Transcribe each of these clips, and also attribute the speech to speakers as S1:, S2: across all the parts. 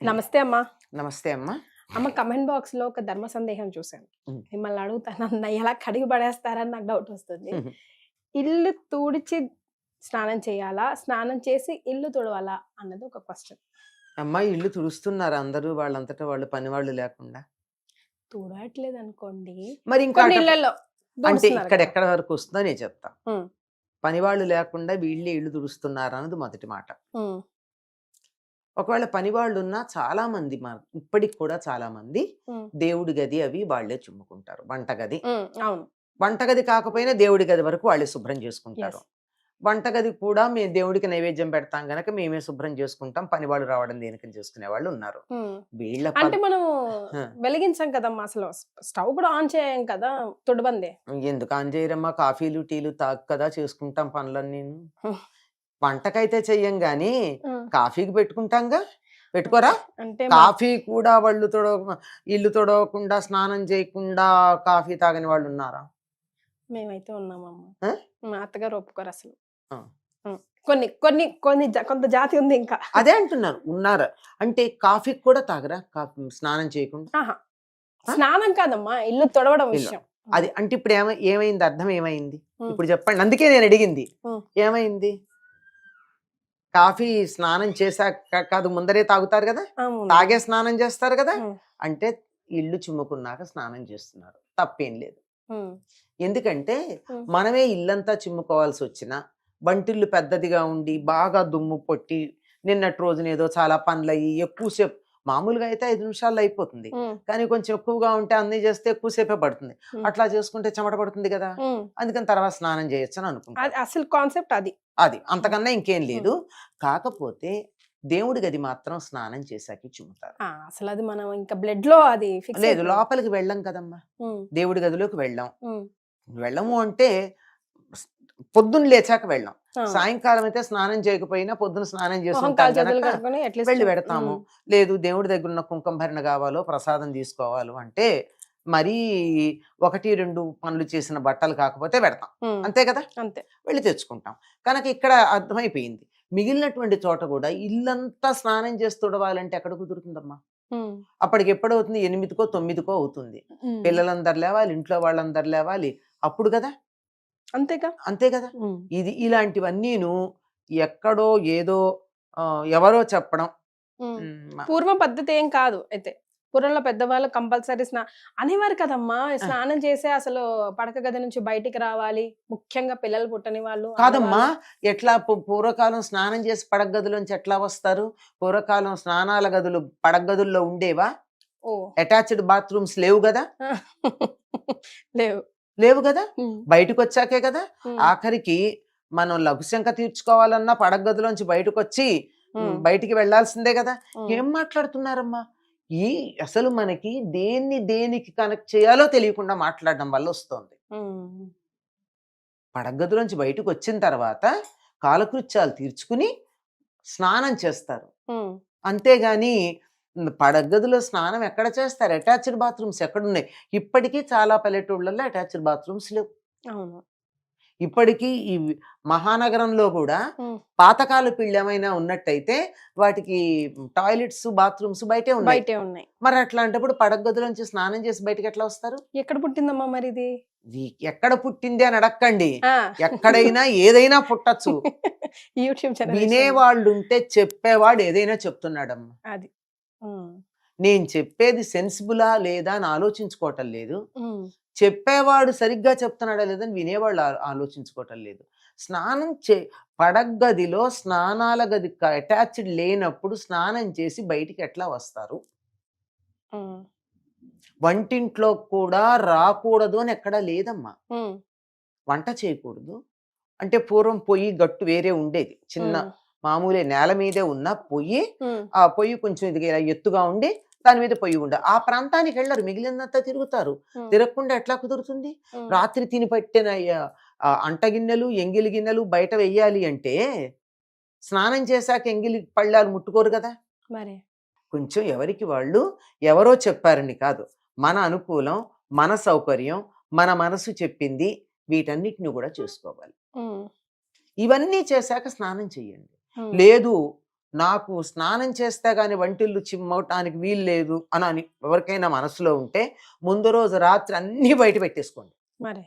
S1: నమస్తే అమ్మా.
S2: నమస్తే అమ్మా.
S1: అమ్మ, కమెంట్ బాక్స్ లో ఒక ధర్మ సందేహం చూశాను.
S2: హ్మ్.
S1: మిమ్మల్ని అడుగుతానన్న ఎలా కడిగి పడేస్తారని నాకు డౌట్ వస్తుంది.
S2: హుహు.
S1: ఇల్లు తుడిచి స్నానం చేయాలా? స్నానం చేసి ఇల్లు తుడవాలా అన్నది ఒక క్వశ్చన్.
S2: అమ్మా, ఇల్లు తుడుస్తున్నారు అందరూ వాళ్ళంతటా వాళ్ళు పనివాళ్ళు లేకుండా.
S1: తుడవట్లేదు అనుకోండి,
S2: మరి ఇంకా
S1: కొన్ని ఇళ్లలో
S2: అంటే
S1: తుడుస్తున్నారు
S2: ఇక్కడ
S1: కదా.
S2: ఎక్కడ వరకు వస్తుందో నేను చెప్తా.
S1: ఉమ్,
S2: పనివాళ్ళు లేకుండా వీళ్ళే ఇల్లు తుడుస్తున్నారు అన్నది మొదటి మాట.
S1: ఉమ్,
S2: ఒకవేళ పనివాళ్ళు ఉన్నా చాలా మంది ఇప్పటికి కూడా చాలా మంది
S1: ఉమ్,
S2: దేవుడి గది అవి వాళ్ళే చుమ్ముకుంటారు. వంటగది
S1: అవును.
S2: వంటగది కాకపోయినా దేవుడి గది వరకు వాళ్ళే శుభ్రం చేసుకుంటారు.
S1: ఎస్.
S2: వంటగది కూడా మేము దేవుడికి నైవేద్యం పెడతాం గనక మేమే శుభ్రం చేసుకుంటాం. పనివాళ్ళు రావడం దేనికని చేసుకునే వాళ్ళు ఉన్నారు. వీళ్ళ
S1: అంటే మనం
S2: హ.
S1: వెలిగించాం కదమ్మా, అసలు స్టవ్ కూడా ఆన్ చేయం కదా, తుడబందే.
S2: ఎందుకు ఆన్ చేయరమ్మా? కాఫీలు టీలు తాగు కదా చేసుకుంటాం పనులన్నీ.
S1: హ్మ్.
S2: వంటకైతే చెయ్యం గాని
S1: ఉమ్,
S2: కాఫీకి పెట్టుకుంటాంగా. పెట్టుకోరా?
S1: అంటే
S2: కాఫీ కూడా వాళ్ళు ఇల్లు తొడవకుండా స్నానం చేయకుండా కాఫీ తాగని వాళ్ళు ఉన్నారా?
S1: మేమైతే ఉన్నామమ్మా.
S2: ఆ?
S1: మా అత్తగారు ఒప్పుకోరు అసలు.
S2: ఆ.
S1: హ్మ్. కొన్ని కొన్ని కొన్ని కొంత జాతి ఉంది ఇంకా.
S2: అదే అంటున్నారు, ఉన్నారా అంటే కాఫీకి కూడా తాగరా? కాఫీ స్నానం చేయకుండా
S1: ఆహా!
S2: ఆ?
S1: స్నానం కాదమ్మా, ఇల్లు తుడవడం
S2: ఇల్లు.
S1: విషయం.
S2: అది అంటే ఇప్పుడు ఏమైంది? అర్థం ఏమైంది
S1: హ్మ్.
S2: ఇప్పుడు చెప్పండి. అందుకే నేను అడిగింది.
S1: హ్మ్.
S2: ఏమైంది? కాఫీ స్నానం చేశాక కాదు, ముందరే తాగుతారు కదా,
S1: అవును.
S2: తాగే స్నానం చేస్తారు కదా.
S1: హ్మ్.
S2: అంటే ఇల్లు చిమ్ముకున్నాక స్నానం చేస్తున్నారు, తప్పేం లేదు.
S1: హ్మ్.
S2: ఎందుకంటే
S1: హ్మ్.
S2: మనమే ఇల్లంతా చిమ్ముకోవాల్సి వచ్చిన వంటిల్లు పెద్దదిగా ఉండి బాగా దుమ్ము పొట్టి నిన్నటి రోజున ఏదో చాలా పనులు అయ్యి ఎక్కువసేపు, మామూలుగా అయితే 5 నిమిషాల్లో అయిపోతుంది,
S1: హ్మ్.
S2: కానీ కొంచెం ఎక్కువగా ఉంటే అన్నీ చేస్తే ఎక్కువసేపే పడుతుంది.
S1: హ్మ్.
S2: అట్లా చేసుకుంటే చెమట పడుతుంది కదా,
S1: హ్మ్.
S2: అందుకని తర్వాత స్నానం చేయొచ్చు అని
S1: అది
S2: అనుకుంటారు.
S1: అసలు కాన్సెప్ట్ అది.
S2: అది అంతకన్నా ఇంకేం లేదు. కాకపోతే దేవుడి గది మాత్రం స్నానం చేశాక చిమ్ముతారు.
S1: అసలది మనం ఇంకా బ్లడ్‌లో అది ఫిక్స్
S2: లేదు,
S1: అయిపోయింది.
S2: లోపలికి వెళ్ళం కదమ్మా.
S1: హ్మ్.
S2: దేవుడి గదిలోకి వెళ్ళాం.
S1: హ్మ్.
S2: వెళ్ళము అంటే స్- పొద్దున్న లేచాక వెళ్ళాం.
S1: అవును.
S2: సాయంకాలం అయితే స్నానం చేయకపోయినా పొద్దున స్నానం చేసి
S1: మొహం
S2: ఉంటాం
S1: కాళ్ళు చేతులు
S2: గనక
S1: కడుక్కొని అట్‌లీస్ట్.
S2: వెళ్ళి పెడతాము. లేదు దేవుడి దగ్గర ఉన్న కుంకుమ భరణ కావాలో ప్రసాదం తీసుకోవాలో అంటే మరీ 1, 2 పనులు చేసిన బట్టలు కాకపోతే పెడతాం.
S1: హ్మ్.
S2: అంతే కదా,
S1: అంతే.
S2: వెళ్ళి తెచ్చుకుంటాం. కనుక ఇక్కడ అర్థమైపోయింది. మిగిలినటువంటి చోట కూడా ఇల్లంతా స్నానం చేసి తుడవాలంటే ఎక్కడ కుదురుతుందమ్మా?
S1: హ్మ్.
S2: అప్పటికి ఎప్పుడవుతుంది? 8కో 9కో అవుతుంది.
S1: హ్మ్.
S2: పిల్లలందరు లేవాలి, ఇంట్లో వాళ్ళందరు లేవాలి, అప్పుడు కదా.
S1: అంతేగా.
S2: అంతే కదా.
S1: హ్మ్.
S2: ఇలాంటివన్నీను ఎక్కడో ఏదో ఎవరో చెప్పడం.
S1: హ్మ్.
S2: హ్మ్.
S1: పూర్వం పద్ధతి ఏం కాదు అయితే. పూర్వంలో పెద్దవాళ్ళు కంపల్సరీ అనేవారు కదమ్మా!
S2: ఆ!
S1: స్నానం చేసే అసలు పడక గది నుంచి బయటికి రావాలి. ముఖ్యంగా పిల్లలు పుట్టని వాళ్ళు,
S2: కాదమ్మా.
S1: ఆడవాళ్ళు.
S2: ఎట్లా పూర్వకాలం స్నానం చేసి పడక గదిలోంచి ఎట్లా వస్తారు? పూర్వకాలం స్నానాల గదులు పడక గదుల్లో ఉండేవా?
S1: ఓహ్!
S2: అటాచ్డ్ బాత్రూమ్స్ లేవు గదా!
S1: లేవు.
S2: లేవు గదా!
S1: హ్మ్.
S2: బయటకొచ్చాకే గదా!
S1: హ్మ్.
S2: ఆఖరికి మనం లఘుశంక తీర్చుకోవాలన్నా పడక గదిలోంచి బయటకొచ్చి
S1: హ్మ్.
S2: బయటికి వెళ్ళాల్సిందే గదా!
S1: హ్మ్.
S2: ఏం మాట్లాడుతున్నారమ్మా? ఈ అసలు మనకి దేనికి కనెక్ట్ చేయాలో తెలియకుండా మాట్లాడడం వల్ల వస్తోంది.
S1: హ్మ్.
S2: పడక గదిలోంచి బయటకొచ్చిన తర్వాత కాలకృత్యాలు తీర్చుకుని స్నానం చేస్తారు.
S1: హ్మ్.
S2: అంతేగాని పడక గదిలో స్నానం ఎక్కడ చేస్తారు? అటాచ్డ్ బాత్రూమ్స్ ఎక్కడున్నాయి? ఇప్పటికీ చాలా పల్లెటూళ్ళల్లో అటాచ్డ్ బాత్రూమ్స్ లేవు.
S1: అవును.
S2: ఇప్పటికీ ఈ మహానగరంలో గూడా
S1: హ్మ్.
S2: పాతకాలపు ఇళ్ళేమైనా ఉన్నట్టయితే వాటికి టాయిలెట్స్, బాత్రూమ్స్ బయటే ఉన్నాయి.
S1: బయటే ఉన్నాయి.
S2: మరి అట్లాంటప్పుడు పడక గదిలోంచి స్నానం చేసి బయటికెట్లా వస్తారు?
S1: ఎక్కడ పుట్టిందమ్మా మరిది?
S2: ఎక్కడ పుట్టింది అని అడక్కండి.
S1: ఆ!
S2: ఎక్కడైనా ఏదైనా పుట్టచ్చు.
S1: యూట్యూబ్ జనరేషన్‌లో.
S2: వినేవాళ్ళుంటే చెప్పేవాడు ఏదైనా చెప్తున్నాడమ్మా.
S1: అది. హ్మ్.
S2: నేను చెప్పేది సెన్సిబులా లేదా అని ఆలోచించుకోవటం లేదు.
S1: హ్మ్.
S2: చెప్పేవాడు సరిగ్గా చెప్తున్నాడా లేదని వినేవాళ్ళు ఆలోచించుకోవటం లేదు. స్నానం పడగ్గదిలో స్నానాల గది అటాచ్డ్ లేనప్పుడు స్నానం చేసి బయటికి ఎట్లా వస్తారు?
S1: హ్మ్.
S2: వంటింట్లో కూడా రాకూడదు అని ఎక్కడా లేదమ్మా.
S1: హ్మ్.
S2: వంట చేయకూడదు అంటే పూర్వం పొయ్యి గట్టు వేరే ఉండేది. చిన్న
S1: హ్మ్.
S2: మామూలే నేల మీదే ఉన్న పొయ్యి,
S1: హ్మ్.
S2: ఆ పొయ్యి కొంచెం ఇలా ఎత్తుగా ఉండి దాని మీద పొయ్యి ఉండే. ఆ ప్రాంతానికి వెళ్ళరు, మిగిలినంతా తిరుగుతారు.
S1: హ్మ్.
S2: తిరగకుండా ఎట్లా కుదురుతుంది?
S1: హ్మ్.
S2: రాత్రి తిని పట్టిన అంటగిన్నెలు, ఎంగిలి గిన్నెలు బయట వెయ్యాలి అంటే స్నానం చేశాక ఎంగిలి పళ్ళాలు ముట్టుకోరు గదా!
S1: మరి.
S2: కొంచెం ఎవరికి వాళ్ళు ఎవరో చెప్పారని కాదు. మన అనుకూలం, మన సౌకర్యం, మన మనసు చెప్పింది వీటన్నిటిని గూడా చేసుకోవాలి.
S1: హ్మ్.
S2: ఇవన్నీ చేశాక స్నానం చెయ్యండి.
S1: హ్మ్.
S2: లేదు నాకు స్నానం చేస్తే గాని వంటిల్లు చిమ్మటానికి వీలు లేదు అని ఎవరికైనా మనసులో ఉంటే ముందు రోజు రాత్రి అన్నీ బయట పెట్టేసుకోండి.
S1: మరి.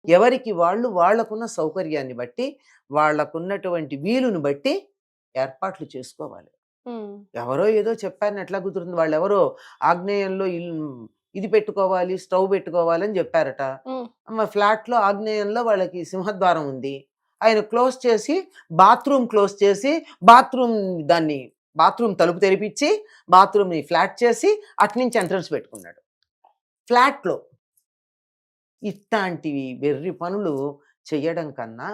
S2: ఎవరికి వాళ్ళు వాళ్ళకున్న సౌకర్యాన్ని బట్టి, వాళ్ళకున్నటువంటి వీలుని బట్టి ఏర్పాట్లు చేసుకోవాలి.
S1: హ్మ్.
S2: ఎవరో ఏదో చెప్పారని ఎట్లా కుదురుతుంది? వాళ్ళెవరో ఆగ్నేయంలో ఇది పెట్టుకోవాలి, స్టవ్ పెట్టుకోవాలని చెప్పారట.
S1: హ్మ్.
S2: ఫ్లాట్‌లో ఆగ్నేయంలో వాళ్ళకి సింహద్వారం ఉంది. ఆయన క్లోజ్ చేసి, బాత్రూమ్ క్లోజ్ చేసి, బాత్రూమ్ తలుపు తెరిపిచ్చి, బాత్రూమ్‌ని ఫ్లాట్ చేసి, అటునుంచి ఎంట్రన్స్ పెట్టుకున్నాడు. ఫ్లాట్‌లో. ఇట్లాంటివి వెర్రి పనులు చెయ్యడం కన్నా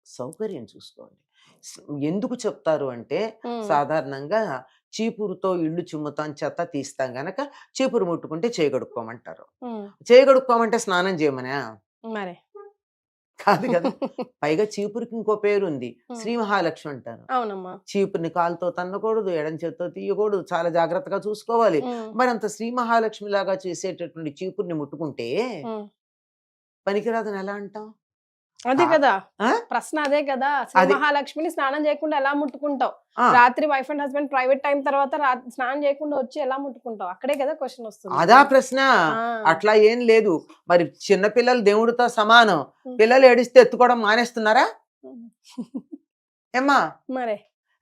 S2: సౌకర్యం చూసుకోండి. స్ ఎందుకు చెప్తారు అంటే,
S1: హ్మ్.
S2: సాధారణంగా చీపురుతో ఇల్లు చిమ్ముతాం, చెత్త తీస్తాం గనక చీపురు ముట్టుకుంటే చేయి కడుక్కోమంటారు.
S1: హ్మ్.
S2: చేయి కడుక్కోమంటే స్నానం చేయమనా?
S1: మరి.
S2: కాదు కదా! పైగా చీపురుకి ఇంకో పేరుంది.
S1: హ్మ్.
S2: శ్రీ మహాలక్ష్మి అంటారు.
S1: అవునమ్మా.
S2: చీపురుని కాలుతో తన్నకూడదు, ఎడమ చేత్తో తీయకూడదు, చాలా జాగ్రత్తగా చూసుకోవాలి.
S1: హ్మ్.
S2: మరంత శ్రీ మహాలక్ష్మిలాగా చేసేటటువంటి చీపురుని ముట్టుకుంటే
S1: హ్మ్.
S2: పనికిరాదని ఎలా అంటాం?
S1: అదే
S2: కా
S1: కదా!
S2: ఆ!
S1: ప్రశ్న అదే కదా! శ్రీ
S2: అది.
S1: మహాలక్ష్మిని స్నానం చేయకుండా ఎలా ముట్టుకుంటావు?
S2: ఆ!
S1: రాత్రి wife and husband private time తర్వాత స్నానం చేయకుండా వచ్చి ఎలా ముట్టుకుంటావు? అక్కడే కదా క్వెషన్ వస్తుంది.
S2: అదా ప్రశ్న.
S1: ఆ!
S2: అట్లా ఏం లేదు. మరి చిన్న పిల్లలు దేవుడితో సమానం.
S1: హ్మ్.
S2: పిల్లలు ఏడిస్తే ఎత్తుకోవడం మానేస్తున్నారా?
S1: హ్మ్.
S2: ఏమ్మా?
S1: మరే.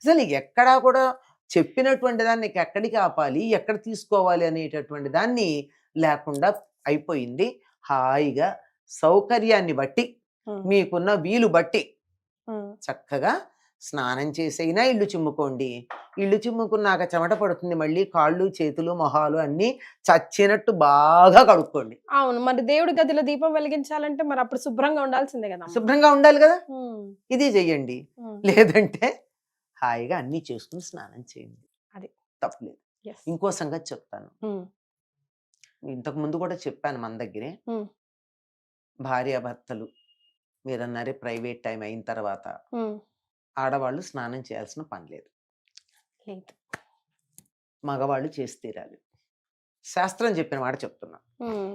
S2: అసలు ఎక్కడా కూడా చెప్పినటువంటి దాన్ని ఎక్కడికి ఆపాలి, ఎక్కడ తీసుకోవాలి అనేటటువంటి దాన్ని లేకుండా అయిపోయింది. హాయిగా సౌకర్యాన్ని బట్టి,
S1: హ్మ్.
S2: మీకున్న వీలు బట్టి
S1: హ్మ్.
S2: చక్కగా స్నానం చేసైనా ఇల్లు చిమ్ముకోండి. ఇల్లు చిమ్ముకున్నాక చెమట పడుతుంది. మళ్ళీ కాళ్ళు, చేతులు, మొహాలు అన్నీ చచ్చినట్టు బాగా కడుక్కోండి.
S1: అవును. మరి దేవుడి గదిలో దీపం వెలిగించాలంటే మరి అప్పుడు శుభ్రంగా ఉండాల్సిందే కదమ్మా!
S2: శుభ్రంగా ఉండాలి కదా!
S1: హ్మ్.
S2: ఇది చెయ్యండి.
S1: హ్మ్.
S2: లేదంటే హాయిగా అన్నీ చేసుకొని స్నానం చేయండి.
S1: అది.
S2: తప్పులేదు.
S1: యెస్.
S2: ఇంకో సంగతి చెప్తాను.
S1: హ్మ్.
S2: ఇంతకు ముందు కూడా చెప్పాను మన దగ్గరే.
S1: హ్మ్.
S2: భార్యాభర్తలు మీరన్నారే ప్రైవేట్ టైం అయిన తర్వాత
S1: హ్మ్.
S2: ఆడవాళ్ళు స్నానం చేయాల్సిన పని లేదు.
S1: లేదు.
S2: మగవాళ్ళు చేసి తీరాలి. శాస్త్రం చెప్పిన మాట చెప్తున్నా.
S1: హ్మ్.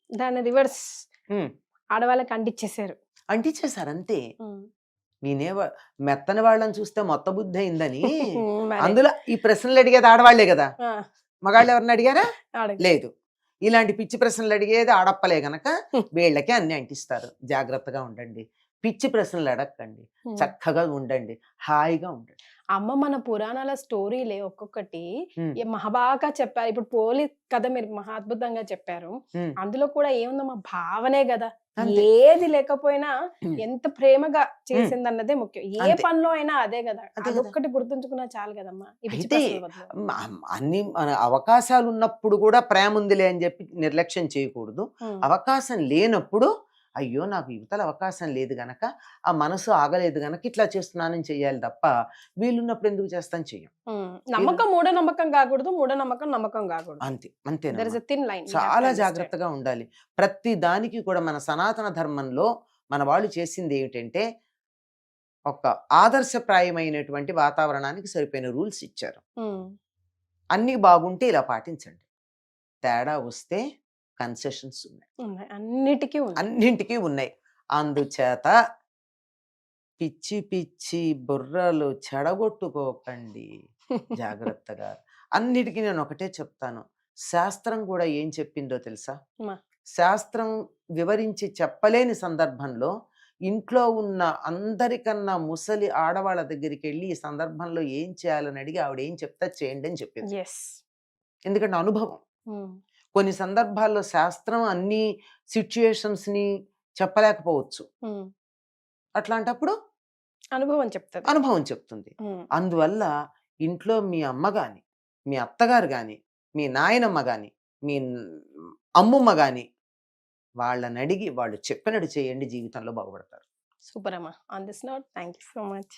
S1: దాన్ని రివర్స్
S2: హ్మ్.
S1: ఆడవాళ్ళకి అంటిచ్చేసారు.
S2: అంటించేశారు అంతే.
S1: హ్మ్.
S2: నేనేవ మెత్తని వాళ్ళని చూస్తే మొత్త బుద్ధి అయిందని
S1: మరే.
S2: అందులో ఈ ప్రశ్నలు అడిగేది ఆడవాళ్లే కదా!
S1: ఆ!
S2: మగాళ్ళు ఎవరిని అడిగారా?
S1: అడగలేదు.
S2: లేదు. ఇలాంటి పిచ్చి ప్రశ్నలు అడిగేది ఆడప్పలే గనక వీళ్ళకే అన్ని అంటిస్తారు. జాగ్రత్తగా ఉండండి. పిచ్చి ప్రశ్నలు అడక్కండి.
S1: హ్మ్.
S2: చక్కగా ఉండండి. హాయిగా ఉండండి.
S1: అమ్మ మన పురాణాల స్టోరీలే ఒక్కొక్కటి
S2: హ్మ్.
S1: మహాబాగా చెప్పారు. ఇప్పుడు పోలి కథ మీరు మహా అద్భుతంగా చెప్పారు.
S2: హ్మ్.
S1: అందులో కూడా ఏముందమ్మా భావనే గదా!
S2: అంతే.
S1: ఏది లేకపోయినా
S2: హ్మ్.
S1: ఎంత ప్రేమగా
S2: హ్మ్.
S1: చేసిందన్నదే ముఖ్యం. ఏ
S2: అంతే.
S1: పనిలో అయినా అదే గదా!
S2: అదే కదా!
S1: అదొక్కటి గుర్తుంచుకున్నా చాలు గదమ్మా! ఈ పిచ్చి
S2: అయితే
S1: ప్రశ్నల బదులు.
S2: అన్ని మన అవకాశాలున్నప్పుడు కూడా ప్రేముందిలే అని చెప్పి నిర్లక్ష్యం చేయకూడదు.
S1: హ్మ్.
S2: అవకాశం లేనప్పుడు అయ్యో! నాకు ఇవతల అవకాశం లేదు గనక, ఆ మనసు ఆగలేదు గనక ఇట్లా చేస్తున్నానని చెయ్యాలి తప్ప, వీలున్నప్పుడు ఎందుకు చేస్తాం? చెయ్యం.
S1: హ్మ్.
S2: వీలు
S1: నమ్మకం మూఢనమ్మకం గాకూడదు. మూఢనమ్మకం నమ్మకం గాకూడదు.
S2: అంతే.
S1: దేర్
S2: అంతేనమ్మా.
S1: Is a thin line. We have to
S2: చాలా
S1: అండర్‌స్టాండ్.
S2: జాగ్రత్తగా ఉండాలి. ప్రతి దానికి కూడా మన సనాతన ధర్మంలో మన వాళ్ళు చేసిందేమిటంటే, ఒక ఆదర్శప్రాయమైనటువంటి వాతావరణానికి సరిపోయిన రూల్స్ ఇచ్చారు.
S1: హ్మ్.
S2: అన్నీ బాగుంటే ఇలా పాటించండి. తేడా వస్తే కన్సెషన్స్ ఉన్నాయి.
S1: ఉన్నాయి. అన్నిటికి ఉన్నాయి.
S2: అన్నింటికి ఉన్నాయి. అందుచేత పిచ్చి పిచ్చి బుర్రలు చెడగొట్టుకోకండి జాగ్రత్తగా. అన్నిటికి నేను ఒకటే చెప్తాను. శాస్త్రం కూడా ఏం చెప్పిందో తెలుసా?
S1: మా
S2: శాస్త్రం వివరించి చెప్పలేని సందర్భంలో ఇంట్లో ఉన్న అందరికన్నా ముసలి ఆడవాళ్ళ దగ్గరికెళ్ళి ఈ సందర్భంలో ఏం చేయాలని అడిగి ఆవిడ ఏం చెప్తే అది చేయండి అని చెప్పింది.
S1: యెస్.
S2: ఎందుకంటే అనుభవం.
S1: హ్మ్.
S2: కొన్ని సందర్భాల్లో శాస్త్రం అన్ని సిట్యుయేషన్స్‌ని చెప్పలేకపోవచ్చు.
S1: హ్మ్.
S2: అట్లాంటప్పుడు
S1: అనుభవం చెప్తది.
S2: అనుభవం చెప్తుంది.
S1: హ్మ్.
S2: అందువల్ల ఇంట్లో మీ అమ్మ గాని, మీ అత్తగారు గాని, మీ నాయనమ్మ గాని, మీ అమ్మమ్మ గాని వాళ్ళనడిగి వాళ్ళు చెప్పినట్టు చేయండి జీవితంలో బాగుపడతారు.
S1: సూపర్ అమ్మా. On this note thank you so much.